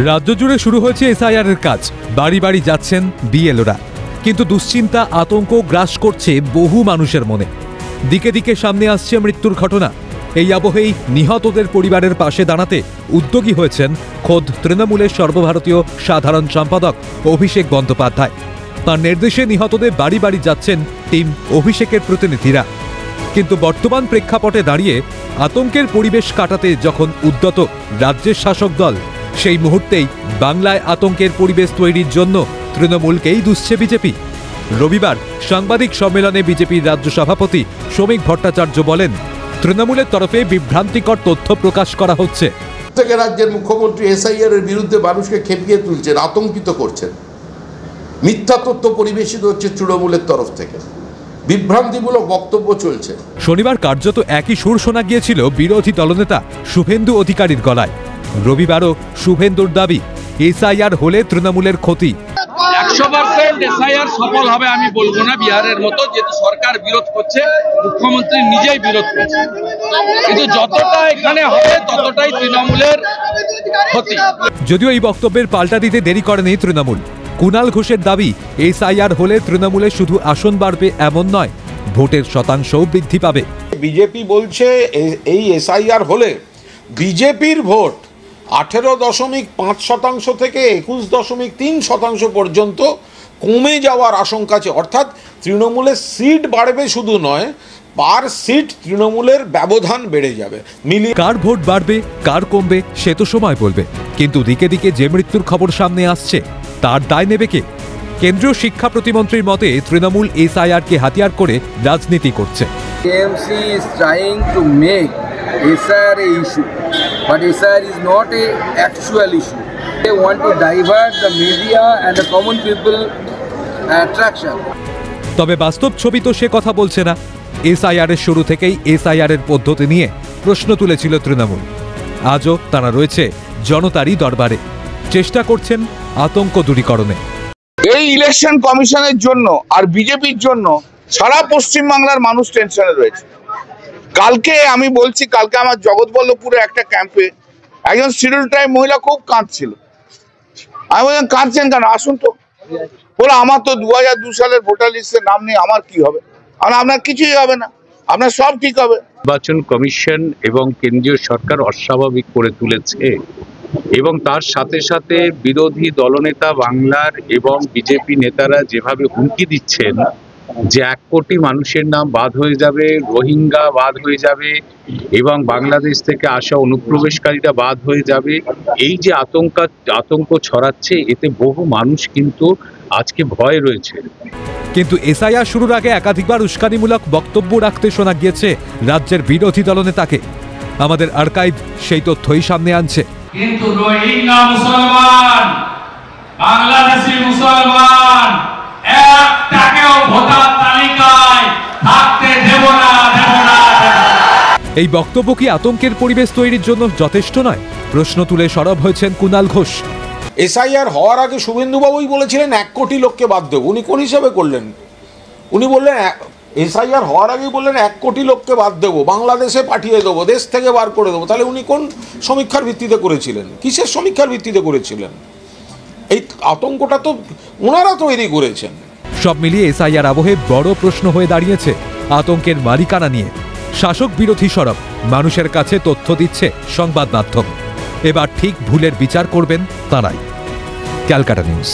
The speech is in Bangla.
রাজ্য জুড়ে শুরু হয়েছে এসআইআর এর কাজ। বাড়ি বাড়ি যাচ্ছেন বিএলওরা, কিন্তু দুশ্চিন্তা আতঙ্ক গ্রাস করছে বহু মানুষের মনে। দিকে দিকে সামনে আসছে মৃত্যুর ঘটনা। এই আবহেই নিহতদের পরিবারের পাশে দাঁড়াতে উদ্যোগী হয়েছেন খোদ তৃণমূলের সর্বভারতীয় সাধারণ সম্পাদক অভিষেক বন্দ্যোপাধ্যায়। তার নির্দেশে নিহতদের বাড়ি বাড়ি যাচ্ছেন টিম অভিষেকের প্রতিনিধিরা। কিন্তু বর্তমান প্রেক্ষাপটে দাঁড়িয়ে আতঙ্কের পরিবেশ কাটাতে যখন উদ্যত রাজ্যের শাসক দল, সেই মুহূর্তেই বাংলায় আতঙ্কের পরিবেশ তৈরির জন্য তৃণমূলকেই দুষছে বিজেপি। রবিবার সাংবাদিক সম্মেলনে বিজেপির রাজ্য সভাপতি শ্রমিক ভট্টাচার্য বলেন, তৃণমূলের তরফে বিভ্রান্তিকর তথ্য প্রকাশ করা হচ্ছে। প্রত্যেক রাজ্যের মুখ্যমন্ত্রী এসআইআর এর বিরুদ্ধে মানুষকে খেপিয়ে তুলছেন, আতঙ্কিত করছেন। মিথ্যা তথ্য পরিবেশিত হচ্ছে তৃণমূলের তরফ থেকে, বিভ্রান্তিমূলক বক্তব্য চলছে। শনিবার কার্যত একই সুর শোনা গিয়েছিল বিরোধী দলনেতা শুভেন্দু অধিকারীর গলায়। রবিবারও শুভেন্দুর দাবি, এসআইআর হলে তৃণমূলের ক্ষতি। 100% এসআইআর সফল হবে আমি বলবো না, বিহারের মতো, যেহেতু সরকার বিরোধ করছে, মুখ্যমন্ত্রী নিজেই বিরোধ করছে। কিন্তু যতটা এখানে হবে ততটাই তৃণমূলের ক্ষতি। যদিও এই বক্তব্যের পাল্টা দিতে দেরি করেনি তৃণমূল। কুণাল ঘোষের দাবি, এসআইআর হলে তৃণমূলের শুধু আসন বাড়বে এমন নয়, ভোটের শতাংশও বৃদ্ধি পাবে। বিজেপি বলছে এই এসআইআর হলে বিজেপির ভোট 18.5% থেকে 21.3% পর্যন্ত কমে যাওয়ার আশঙ্কা আছে। অর্থাৎ তৃণমূলের সিট বাড়বে শুধু নয়, পার সিট তৃণমূলের ব্যবধান বেড়ে যাবে। কার ভোট বাড়বে কার কমবে সে তো সময় বলবে, কিন্তু দিকে দিকে যে মৃত্যুর খবর সামনে আসছে তার দায় নেবে কে? কেন্দ্রীয় শিক্ষা প্রতিমন্ত্রীর মতে তৃণমূল এসআইআরকে হাতিয়ার করে রাজনীতি করছে। TMC is trying to make SIR a issue, but SIR is not a actual issue. They want to divert the media and the common people attraction. তবে বাস্তব ছবি তো সে কথা বলছে না। এসআইআর এর শুরু থেকেই এসআইআর এর পদ্ধতি নিয়ে প্রশ্ন তুলেছিল তৃণমূল। আজও তারা রয়েছে জনতারই দরবারে, চেষ্টা করছেন আতঙ্ক দূরীকরণে। এই ইলেকশন কমিশনের জন্য আর বিজেপির জন্য সারা পশ্চিমবাংলার মানুষ টেনশনে রয়েছে। কালকে আমি বলছি, কালকে আমার জগৎবল্লভপুরে একটা ক্যাম্পে একজন শিডিউল ট্রাইব মহিলা খুব কাঁদছিল। আমি বললাম, কাঁদছেন কেন? আসুন তো। বলে, আমার তো 2002 সালের ভোটার লিস্টে নাম নেই, আমার কি হবে? আপনার কিছুই হবে না, আপনার সব ঠিক হবে। নির্বাচন কমিশন এবং কেন্দ্রীয় সরকার অস্বাভাবিক করে তুলেছে, এবং তার সাথে সাথে বিরোধী দলনেতা বাংলার এবং বিজেপি নেতারা যেভাবে হুমকি দিচ্ছেন যে 1 কোটি মানুষের নাম বাদ হয়ে যাবে, রোহিঙ্গা বাদ হয়ে যাবে, এবং বাংলাদেশ থেকে আসা অনুপ্রবেশকারীরা বাদ হয়ে যাবে, এই যে আতঙ্ক ছড়াচ্ছে, এতে বহু মানুষ কিন্তু আজকে ভয় রয়েছে। কিন্তু এসআইআর শুরুর আগে একাধিকবার উস্কানিমূলক বক্তব্য রাখতে শোনা গিয়েছে রাজ্যের বিরোধী দলনেতাকে। আমাদের আর্কাইভ সেই তথ্যই সামনে আনছে। কিন্তু রোহিঙ্গা মুসলমান, বাংলাদেশি মুসলমান একটাকেও ভোটার তালিকায় থাকতে দেব না। এই বক্তব্য কি আতঙ্কের পরিবেশ তৈরির জন্য যথেষ্ট নয়? প্রশ্ন তুলে সরব হয়েছেন কুণাল ঘোষ। এসআইআর হওয়ার আগে শুভেন্দুবাবুই বলেছিলেন 1 কোটি লোককে বাদ দেবো। উনি কোন হিসাবে করলেন? উনি বললেন, এসআইআর হওয়ার আগেই বললেন 1 কোটি লোককে বাদ দেবো, বাংলাদেশে পাঠিয়ে দেবো, দেশ থেকে বার করে দেবো। তাহলে উনি কোন সমীক্ষার ভিত্তিতে করেছিলেন? কিসের সমীক্ষার ভিত্তিতে করেছিলেন? এই আতঙ্কটা তো ওনারা তৈরি করেছেন। সব মিলিয়ে এসআইআর আবহে বড় প্রশ্ন হয়ে দাঁড়িয়েছে আতঙ্কের মালিকানা নিয়ে। শাসক বিরোধী সরব, মানুষের কাছে তথ্য দিচ্ছে সংবাদ মাধ্যম। এবার ঠিক ভুলের বিচার করবেন তাঁরাই। ক্যালকাটা নিউজ।